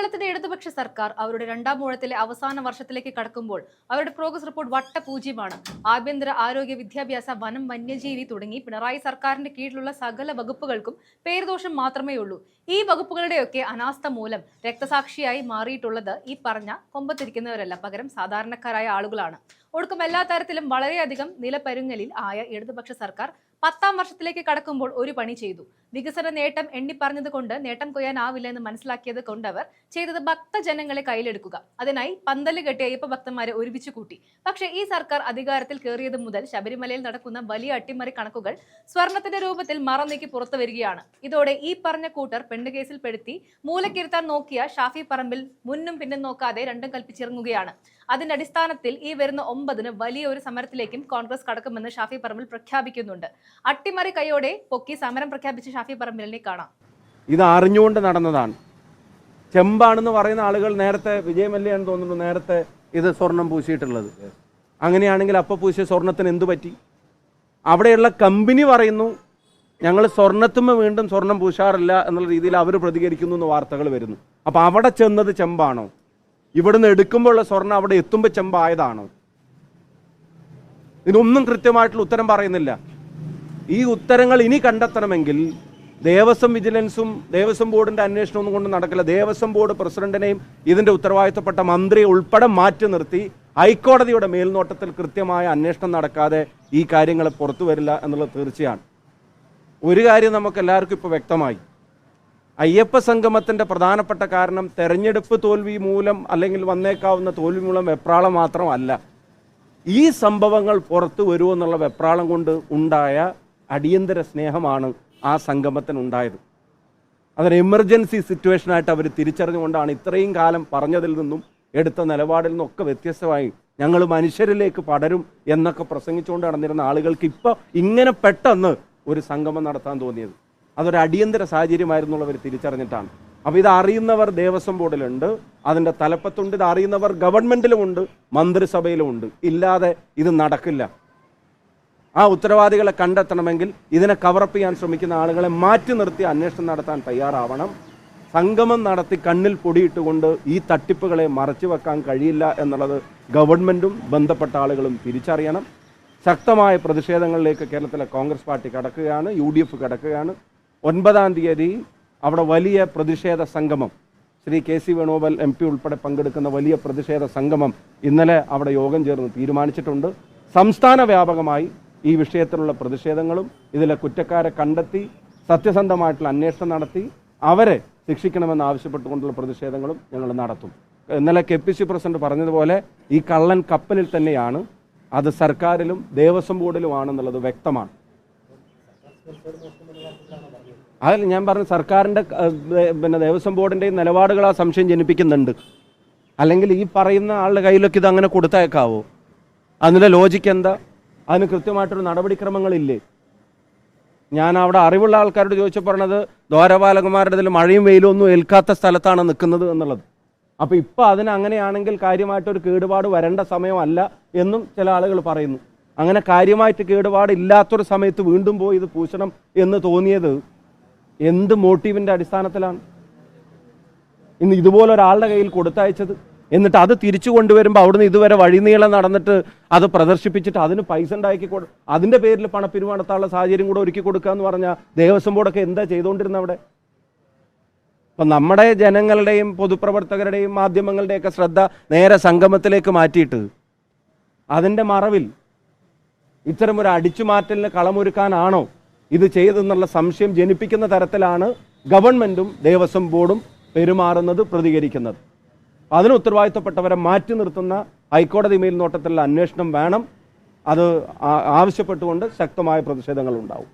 കേരളത്തിലെ ഇടതുപക്ഷ സർക്കാർ അവരുടെ രണ്ടാം ഊഴത്തിലെ അവസാന വർഷത്തിലേക്ക് കടക്കുമ്പോൾ അവരുടെ പ്രോഗ്രസ് റിപ്പോർട്ട് വട്ടപൂജ്യമാണ്. ആഭ്യന്തര, ആരോഗ്യ, വിദ്യാഭ്യാസ, വനം, വന്യജീവി തുടങ്ങി പിണറായി സർക്കാരിന്റെ കീഴിലുള്ള സകല വകുപ്പുകൾക്കും പേരുദോഷം മാത്രമേ ഉള്ളൂ. ഈ വകുപ്പുകളുടെയൊക്കെ അനാസ്ഥ മൂലം രക്തസാക്ഷിയായി മാറിയിട്ടുള്ളത് ഈ പറഞ്ഞ കൊമ്പത്തിരിക്കുന്നവരല്ല, പകരം സാധാരണക്കാരായ ആളുകളാണ്. ഒടുക്കം എല്ലാ തരത്തിലും വളരെയധികം നിലപരുങ്ങലിൽ ആയ ഇടതുപക്ഷ സർക്കാർ 10ാം വർഷത്തിലേക്ക് കടക്കുമ്പോൾ ഒരു പണി ചെയ്തു. വികസന നേട്ടം എണ്ണിപ്പറഞ്ഞത് കൊണ്ട് നേട്ടം കൊയ്യാനാവില്ല എന്ന് മനസ്സിലാക്കിയത് കൊണ്ടവർ ചെയ്തത് ഭക്തജനങ്ങളെ കയ്യിലെടുക്കുക. അതിനായി പന്തല് കെട്ടി അയ്യപ്പ ഭക്തന്മാരെ ഒരുമിച്ച് കൂട്ടി. പക്ഷേ ഈ സർക്കാർ അധികാരത്തിൽ കയറിയത് മുതൽ ശബരിമലയിൽ നടക്കുന്ന വലിയ അട്ടിമറി കണക്കുകൾ സ്വർണത്തിന്റെ രൂപത്തിൽ മറന്നേക്ക് പുറത്തു വരികയാണ്. ഇതോടെ ഈ പറഞ്ഞ കൂട്ടർ പെണ്ണുകേസിൽ പെടുത്തി മൂലക്കിരുത്താൻ നോക്കിയ ഷാഫി പറമ്പിൽ മുന്നും പിന്നും നോക്കാതെ രണ്ടും കൽപ്പിച്ചിറങ്ങുകയാണ്. അതിന്റെ അടിസ്ഥാനത്തിൽ ഈ വരുന്ന 9-ന് വലിയ ഒരു സമരത്തിലേക്കും കോൺഗ്രസ് കടക്കുമെന്ന് ഷാഫി പറമ്പിൽ പ്രഖ്യാപിക്കുന്നുണ്ട്. അട്ടിമറി കൈയോടെ പൊക്കി സമരം പ്രഖ്യാപിച്ച ഷാഫി പറമ്പിലിനെ കാണാം. ഇത് അറിഞ്ഞുകൊണ്ട് നടന്നതാണ്. ചെമ്പാണെന്ന് പറയുന്ന ആളുകൾ നേരത്തെ വിജയമല്യാന്ന് തോന്നുന്നു നേരത്തെ ഇത് സ്വർണം പൂശിയിട്ടുള്ളത്. അങ്ങനെയാണെങ്കിൽ അപ്പൊ പൂശിയ സ്വർണത്തിന് എന്തു പറ്റി? അവിടെയുള്ള കമ്പനി പറയുന്നു ഞങ്ങൾ സ്വർണത്തുമ്മ വീണ്ടും സ്വർണം പൂശാറില്ല എന്നുള്ള രീതിയിൽ അവർ പ്രതികരിക്കുന്നു എന്ന് വാർത്തകൾ വരുന്നു. അപ്പൊ അവിടെ ചെന്നത് ചെമ്പാണോ? ഇവിടുന്ന് എടുക്കുമ്പോഴുള്ള സ്വർണം അവിടെ എത്തുമ്പോൾ ചെമ്പായതാണോ? ഇതിനൊന്നും കൃത്യമായിട്ടുള്ള ഉത്തരം പറയുന്നില്ല. ഈ ഉത്തരങ്ങൾ ഇനി കണ്ടെത്തണമെങ്കിൽ ദേവസ്വം വിജിലൻസും ദേവസ്വം ബോർഡിന്റെ അന്വേഷണമൊന്നും കൊണ്ട് നടക്കില്ല. ദേവസ്വം ബോർഡ് പ്രസിഡന്റിനെയും ഇതിന്റെ ഉത്തരവാദിത്തപ്പെട്ട മന്ത്രിയെ ഉൾപ്പെടെ മാറ്റി നിർത്തി ഹൈക്കോടതിയുടെ മേൽനോട്ടത്തിൽ കൃത്യമായ അന്വേഷണം നടക്കാതെ ഈ കാര്യങ്ങൾ പുറത്തു വരില്ല എന്നുള്ളത് തീർച്ചയാണ്. ഒരു കാര്യം നമുക്ക് എല്ലാവർക്കും ഇപ്പോൾ വ്യക്തമായി. അയ്യപ്പ സംഗമത്തിന്റെ പ്രധാനപ്പെട്ട കാരണം തെരഞ്ഞെടുപ്പ് തോൽവി മൂലം അല്ലെങ്കിൽ വന്നേക്കാവുന്ന തോൽവി മൂലം വെപ്രാളം മാത്രമല്ല. ഈ സംഭവങ്ങൾ പുറത്തു വരുമെന്നുള്ള വെപ്രാളം കൊണ്ട് ഉണ്ടായ അടിയന്തര സ്നേഹമാണ് ആ സംഗമത്തിനുണ്ടായത്. അതൊരു എമർജൻസി സിറ്റുവേഷനായിട്ട് അവർ തിരിച്ചറിഞ്ഞുകൊണ്ടാണ് ഇത്രയും കാലം പറഞ്ഞതിൽ നിന്നും എടുത്ത നിലപാടിൽ നിന്നൊക്കെ വ്യത്യസ്തമായി ഞങ്ങൾ മനുഷ്യരിലേക്ക് പടരും എന്നൊക്കെ പ്രസംഗിച്ചുകൊണ്ട് നടന്നിരുന്ന ആളുകൾക്ക് ഇപ്പോൾ ഇങ്ങനെ പെട്ടെന്ന് ഒരു സംഗമം നടത്താൻ തോന്നിയത് അതൊരു അടിയന്തര സാഹചര്യമായിരുന്നുള്ളവർ തിരിച്ചറിഞ്ഞിട്ടാണ്. അപ്പോൾ ഇത് അറിയുന്നവർ ദേവസ്വം ബോർഡിലുണ്ട്, അതിൻ്റെ തലപ്പത്തുണ്ട്, ഇത് അറിയുന്നവർ ഗവൺമെൻറ്റിലുമുണ്ട്, മന്ത്രിസഭയിലുമുണ്ട്. ഇല്ലാതെ ഇത് നടക്കില്ല. ആ ഉത്തരവാദികളെ കണ്ടെത്തണമെങ്കിൽ ഇതിനെ കവറപ്പ് ചെയ്യാൻ ശ്രമിക്കുന്ന ആളുകളെ മാറ്റി നിർത്തി അന്വേഷണം നടത്താൻ തയ്യാറാവണം. സംഗമം നടത്തി കണ്ണിൽ പൊടിയിട്ടുകൊണ്ട് ഈ തട്ടിപ്പുകളെ മറച്ചു വെക്കാൻ കഴിയില്ല എന്നുള്ളത് ഗവൺമെൻറ്റും ബന്ധപ്പെട്ട ആളുകളും തിരിച്ചറിയണം. ശക്തമായ പ്രതിഷേധങ്ങളിലേക്ക് കേരളത്തിലെ കോൺഗ്രസ് പാർട്ടി കടക്കുകയാണ്, UDF കടക്കുകയാണ്. 9-ാം തീയതി അവിടെ വലിയ പ്രതിഷേധ സംഗമം, ശ്രീ KC വേണുഗോപാൽ MP ഉൾപ്പെടെ പങ്കെടുക്കുന്ന വലിയ പ്രതിഷേധ സംഗമം ഇന്നലെ അവിടെ യോഗം ചേർന്ന് തീരുമാനിച്ചിട്ടുണ്ട്. സംസ്ഥാന വ്യാപകമായി ഈ വിഷയത്തിലുള്ള പ്രതിഷേധങ്ങളും ഇതിലെ കുറ്റക്കാരെ കണ്ടെത്തി സത്യസന്ധമായിട്ടുള്ള അന്വേഷണം നടത്തി അവരെ ശിക്ഷിക്കണമെന്ന് ആവശ്യപ്പെട്ടുകൊണ്ടുള്ള പ്രതിഷേധങ്ങളും ഞങ്ങൾ നടത്തും. ഇന്നലെ KPC പ്രസിഡന്റ് പറഞ്ഞതുപോലെ ഈ കള്ളൻ കപ്പലിൽ തന്നെയാണ്, അത് സർക്കാരിലും ദേവസ്വം ബോർഡിലുമാണെന്നുള്ളത് വ്യക്തമാണ്. അതിൽ ഞാൻ പറഞ്ഞു സർക്കാരിൻ്റെ ദേവസ്വം ബോർഡിൻ്റെയും നിലപാടുകൾ ആ സംശയം ജനിപ്പിക്കുന്നുണ്ട്. അല്ലെങ്കിൽ ഈ പറയുന്ന ആളുടെ കയ്യിലൊക്കെ ഇത് അങ്ങനെ കൊടുത്തയക്കാവോ? അതിൻ്റെ ലോജിക്ക് എന്താ? അതിന് കൃത്യമായിട്ടൊരു നടപടിക്രമങ്ങളില്ലേ? ഞാൻ അവിടെ അറിവുള്ള ആൾക്കാരോട് ചോദിച്ചു പറഞ്ഞത് ദ്വാരപാലകന്മാരുടെ ഇതിൽ മഴയും വെയിലും ഒന്നും ഏൽക്കാത്ത സ്ഥലത്താണ് നിൽക്കുന്നത് എന്നുള്ളത്. അപ്പോൾ ഇപ്പോൾ അതിന് അങ്ങനെയാണെങ്കിൽ കാര്യമായിട്ടൊരു കേടുപാട് വരേണ്ട സമയമല്ല എന്നും ചില ആളുകൾ പറയുന്നു. അങ്ങനെ കാര്യമായിട്ട് കേടുപാട് ഇല്ലാത്തൊരു സമയത്ത് വീണ്ടും പോയി ഇത് പൂശണം എന്ന് തോന്നിയത് എന്ത് മോട്ടീവിൻ്റെ അടിസ്ഥാനത്തിലാണ് ഇന്ന് ഇതുപോലെ ഒരാളുടെ കയ്യിൽ കൊടുത്തയച്ചത്? എന്നിട്ട് അത് തിരിച്ചു കൊണ്ടുവരുമ്പോൾ അവിടുന്ന് ഇതുവരെ വഴിനീളം നടന്നിട്ട് അത് പ്രദർശിപ്പിച്ചിട്ട് അതിന് പൈസ ഉണ്ടാക്കി അതിൻ്റെ പേരിൽ പണപ്പിരിവ് നടത്താനുള്ള സാഹചര്യം കൂടെ ഒരുക്കി കൊടുക്കുക എന്ന് പറഞ്ഞാൽ ദേവസ്വം ബോർഡൊക്കെ എന്താ ചെയ്തുകൊണ്ടിരുന്നത് അവിടെ? അപ്പം നമ്മുടെ ജനങ്ങളുടെയും പൊതുപ്രവർത്തകരുടെയും മാധ്യമങ്ങളുടെയൊക്കെ ശ്രദ്ധ നേരെ സംഗമത്തിലേക്ക് മാറ്റിയിട്ട് അതിൻ്റെ മറവിൽ ഇത്തരമൊരു അടിച്ചുമാറ്റലിന് കളമൊരുക്കാനാണോ ഇത് ചെയ്തെന്നുള്ള സംശയം ജനിപ്പിക്കുന്ന തരത്തിലാണ് ഗവൺമെൻറ്റും ദേവസ്വം ബോർഡും പെരുമാറുന്നത്, പ്രതികരിക്കുന്നത്. അതിന് ഉത്തരവാദിത്തപ്പെട്ടവരെ മാറ്റി നിർത്തുന്ന ഹൈക്കോടതി മേൽനോട്ടത്തിലുള്ള അന്വേഷണം വേണം. അത് ആവശ്യപ്പെട്ടുകൊണ്ട് ശക്തമായ പ്രതിഷേധങ്ങൾ ഉണ്ടാവും.